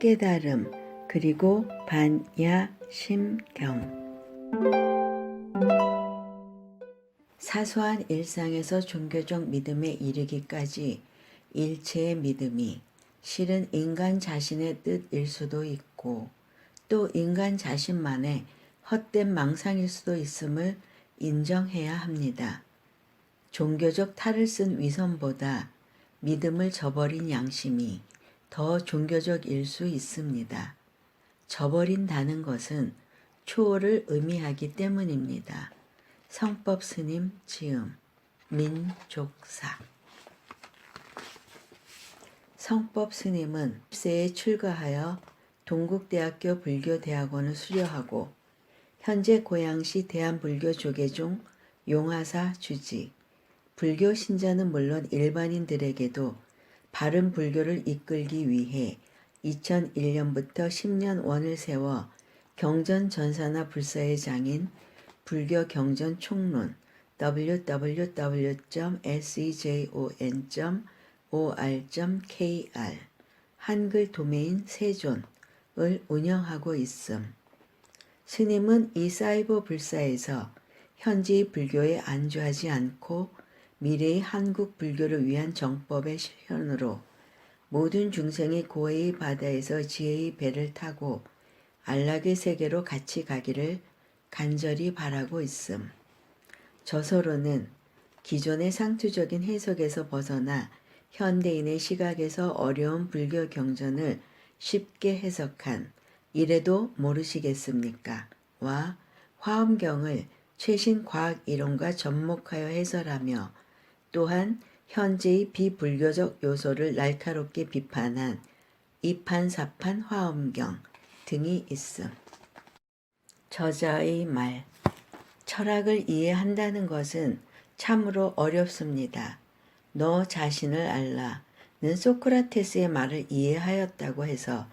깨달음 그리고 반야심경. 사소한 일상에서 종교적 믿음에 이르기까지 일체의 믿음이 실은 인간 자신의 뜻일 수도 있고 또 인간 자신만의 헛된 망상일 수도 있음을 인정해야 합니다. 종교적 탈을 쓴 위선보다 믿음을 저버린 양심이 더 종교적일 수 있습니다. 저버린다는 것은 초월을 의미하기 때문입니다. 성법 스님 지음 민족사. 성법 스님은 10세에 출가하여 동국대학교 불교대학원을 수료하고 현재 고양시 대한불교조계종 용화사 주지, 불교 신자는 물론 일반인들에게도 바른 불교를 이끌기 위해 2001년부터 10년 원을 세워 경전 전사나 불사의 장인 불교 경전 총론 www.sejon.or.kr 한글 도메인 세존을 운영하고 있음. 스님은 이 사이버 불사에서 현지의 불교에 안주하지 않고 미래의 한국 불교를 위한 정법의 실현으로 모든 중생이 고해의 바다에서 지혜의 배를 타고 안락의 세계로 같이 가기를 간절히 바라고 있음. 저서로는 기존의 상투적인 해석에서 벗어나 현대인의 시각에서 어려운 불교 경전을 쉽게 해석한 이래도 모르시겠습니까? 와 화엄경을 최신 과학 이론과 접목하여 해설하며 또한 현재의 비불교적 요소를 날카롭게 비판한 이판사판 화엄경 등이 있음. 저자의 말. 철학을 이해한다는 것은 참으로 어렵습니다. 너 자신을 알라는 소크라테스의 말을 이해하였다고 해서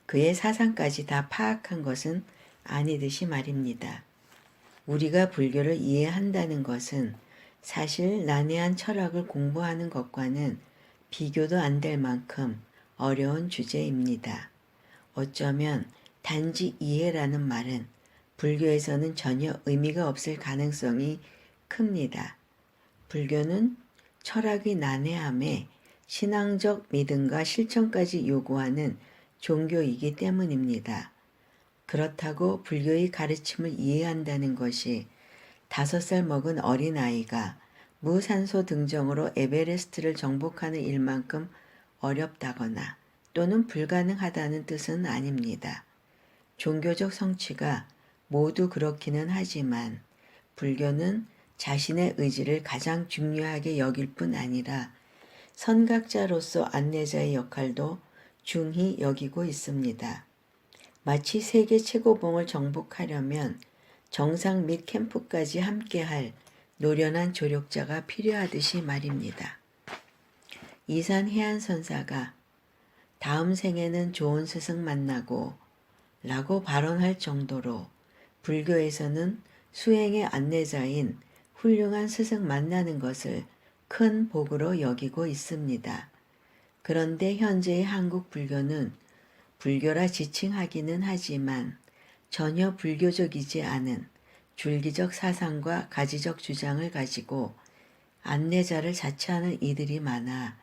그의 사상까지 다 파악한 것은 아니듯이 말입니다. 우리가 불교를 이해한다는 것은 사실 난해한 철학을 공부하는 것과는 비교도 안 될 만큼 어려운 주제입니다. 어쩌면 단지 이해라는 말은 불교에서는 전혀 의미가 없을 가능성이 큽니다. 불교는 철학의 난해함에 신앙적 믿음과 실천까지 요구하는 종교이기 때문입니다. 그렇다고 불교의 가르침을 이해한다는 것이 5살 먹은 어린아이가 무산소 등정으로 에베레스트를 정복하는 일만큼 어렵다거나 또는 불가능하다는 뜻은 아닙니다. 종교적 성취가 모두 그렇기는 하지만 불교는 자신의 의지를 가장 중요하게 여길 뿐 아니라 선각자로서 안내자의 역할도 중히 여기고 있습니다. 마치 세계 최고봉을 정복하려면 정상 및 캠프까지 함께할 노련한 조력자가 필요하듯이 말입니다. 이산 해안선사가 다음 생에는 좋은 스승 만나고 라고 발언할 정도로 불교에서는 수행의 안내자인 훌륭한 스승 만나는 것을 큰 복으로 여기고 있습니다. 그런데 현재의 한국 불교는 불교라 지칭하기는 하지만 전혀 불교적이지 않은 줄기적 사상과 가지적 주장을 가지고 안내자를 자처하는 이들이 많아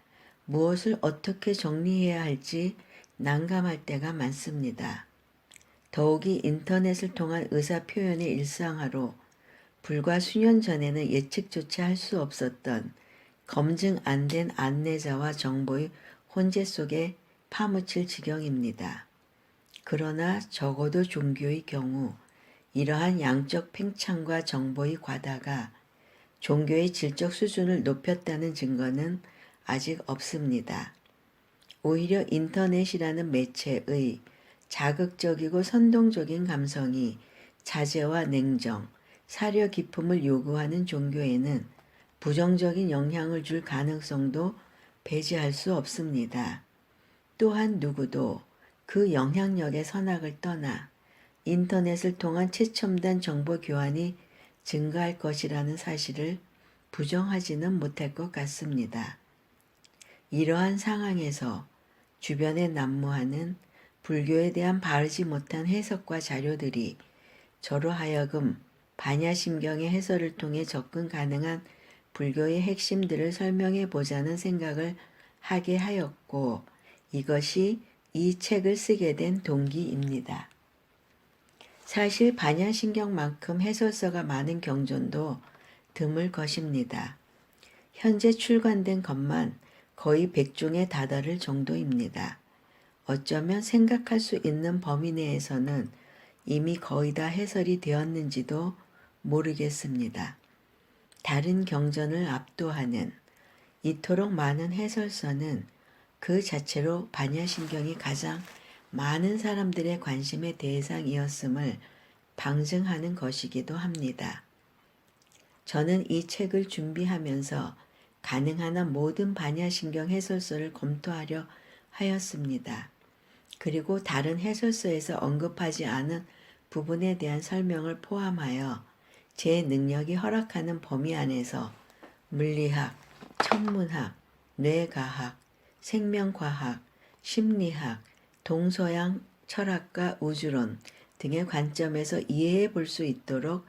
무엇을 어떻게 정리해야 할지 난감할 때가 많습니다. 더욱이 인터넷을 통한 의사표현의 일상화로 불과 수년 전에는 예측조차 할 수 없었던 검증 안 된 안내자와 정보의 혼재 속에 파묻힐 지경입니다. 그러나 적어도 종교의 경우 이러한 양적 팽창과 정보의 과다가 종교의 질적 수준을 높였다는 증거는 아직 없습니다. 오히려 인터넷이라는 매체의 자극적이고 선동적인 감성이 자제와 냉정, 사려 깊음을 요구하는 종교에는 부정적인 영향을 줄 가능성도 배제할 수 없습니다. 또한 누구도 그 영향력의 선악을 떠나 인터넷을 통한 최첨단 정보 교환이 증가할 것이라는 사실을 부정하지는 못할 것 같습니다. 이러한 상황에서 주변에 난무하는 불교에 대한 바르지 못한 해석과 자료들이 저로 하여금 반야심경의 해설을 통해 접근 가능한 불교의 핵심들을 설명해 보자는 생각을 하게 하였고, 이것이 이 책을 쓰게 된 동기입니다. 사실 반야심경만큼 해설서가 많은 경전도 드물 것입니다. 현재 출간된 것만 거의 100종에 다다를 정도입니다. 어쩌면 생각할 수 있는 범위 내에서는 이미 거의 다 해설이 되었는지도 모르겠습니다. 다른 경전을 압도하는 이토록 많은 해설서는 그 자체로 반야심경이 가장 많은 사람들의 관심의 대상이었음을 방증하는 것이기도 합니다. 저는 이 책을 준비하면서 가능한 한 모든 반야심경 해설서를 검토하려 하였습니다. 그리고 다른 해설서에서 언급하지 않은 부분에 대한 설명을 포함하여 제 능력이 허락하는 범위 안에서 물리학, 천문학, 뇌과학, 생명과학, 심리학, 동서양 철학과 우주론 등의 관점에서 이해해 볼 수 있도록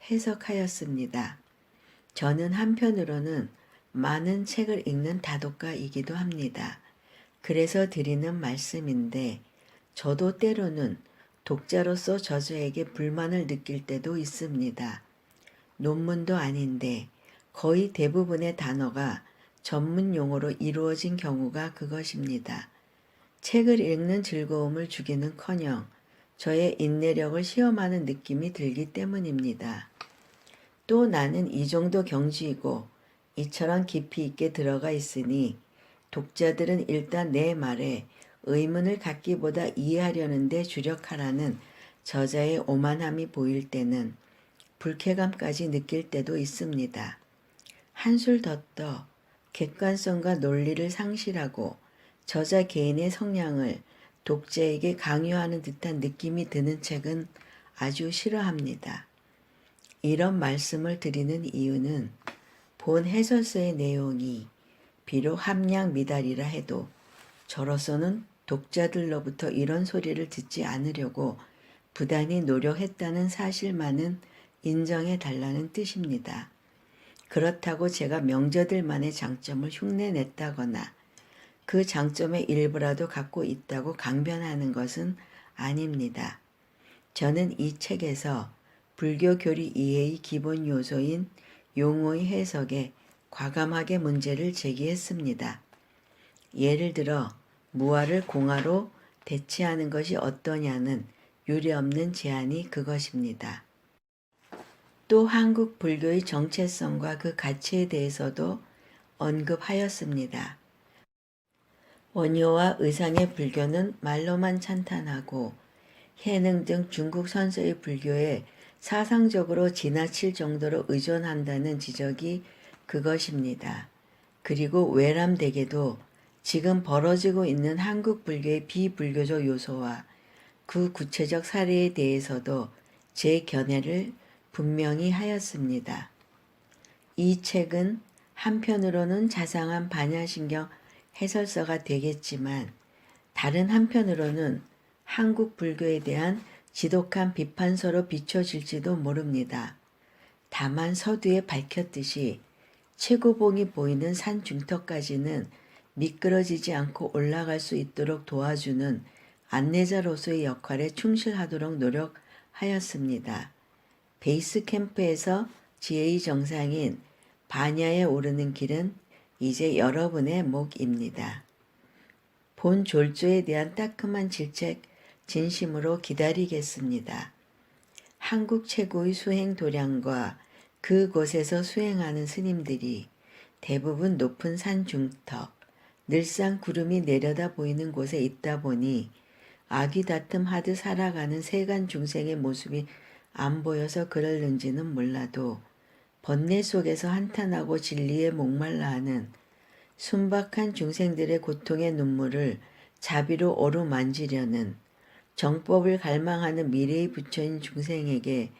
해석하였습니다. 저는 한편으로는 많은 책을 읽는 다독가이기도 합니다. 그래서 드리는 말씀인데, 저도 때로는 독자로서 저자에게 불만을 느낄 때도 있습니다. 논문도 아닌데 거의 대부분의 단어가 전문 용어로 이루어진 경우가 그것입니다. 책을 읽는 즐거움을 주기는커녕 저의 인내력을 시험하는 느낌이 들기 때문입니다. 또 나는 이 정도 경지이고 이처럼 깊이 있게 들어가 있으니 독자들은 일단 내 말에 의문을 갖기보다 이해하려는 데 주력하라는 저자의 오만함이 보일 때는 불쾌감까지 느낄 때도 있습니다. 한술 더 떠 객관성과 논리를 상실하고 저자 개인의 성향을 독자에게 강요하는 듯한 느낌이 드는 책은 아주 싫어합니다. 이런 말씀을 드리는 이유는 본 해설서의 내용이 비록 함량 미달이라 해도 저로서는 독자들로부터 이런 소리를 듣지 않으려고 부단히 노력했다는 사실만은 인정해 달라는 뜻입니다. 그렇다고 제가 명저들만의 장점을 흉내냈다거나 그 장점의 일부라도 갖고 있다고 강변하는 것은 아닙니다. 저는 이 책에서 불교 교리 이해의 기본 요소인 용어의 해석에 과감하게 문제를 제기했습니다. 예를 들어 무아를 공아로 대체하는 것이 어떠냐는 유례없는 제안이 그것입니다. 또 한국 불교의 정체성과 그 가치에 대해서도 언급하였습니다. 원효와 의상의 불교는 말로만 찬탄하고 해능 등 중국 선서의 불교에 사상적으로 지나칠 정도로 의존한다는 지적이 그것입니다. 그리고 외람되게도 지금 벌어지고 있는 한국 불교의 비불교적 요소와 그 구체적 사례에 대해서도 제 견해를 분명히 하였습니다. 이 책은 한편으로는 자상한 반야심경 해설서가 되겠지만 다른 한편으로는 한국 불교에 대한 지독한 비판서로 비춰질지도 모릅니다. 다만 서두에 밝혔듯이 최고봉이 보이는 산 중턱까지는 미끄러지지 않고 올라갈 수 있도록 도와주는 안내자로서의 역할에 충실하도록 노력하였습니다. 베이스 캠프에서 지혜의 정상인 반야에 오르는 길은 이제 여러분의 몫입니다. 본 졸조에 대한 따끔한 질책 진심으로 기다리겠습니다. 한국 최고의 수행 도량과 그곳에서 수행하는 스님들이 대부분 높은 산 중턱, 늘상 구름이 내려다 보이는 곳에 있다 보니 아귀다툼하듯 살아가는 세간 중생의 모습이 안 보여서 그러는지는 몰라도 번뇌 속에서 한탄하고 진리에 목말라하는 순박한 중생들의 고통의 눈물을 자비로 어루만지려는 정법을 갈망하는 미래의 부처인 중생에게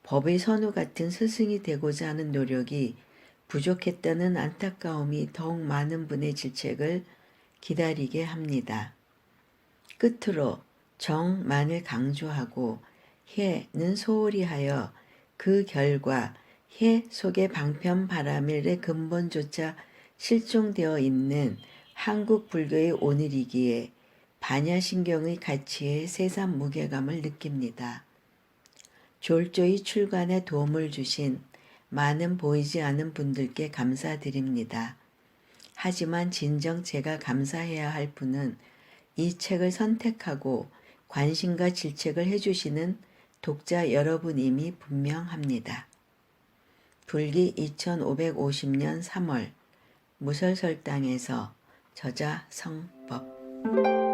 법의 선우 같은 스승이 되고자 하는 노력이 부족했다는 안타까움이 더욱 많은 분의 질책을 기다리게 합니다. 끝으로 정만을 강조하고 해는 소홀히 하여 그 결과 해 속의 방편 바람일의 근본조차 실종되어 있는 한국 불교의 오늘이기에 반야신경의 가치에 새삼 무게감을 느낍니다. 졸조의 출간에 도움을 주신 많은 보이지 않은 분들께 감사드립니다. 하지만 진정 제가 감사해야 할 분은 이 책을 선택하고 관심과 질책을 해주시는 독자 여러분임이 분명합니다. 불기 2550년 3월 무설설당에서 저자 성법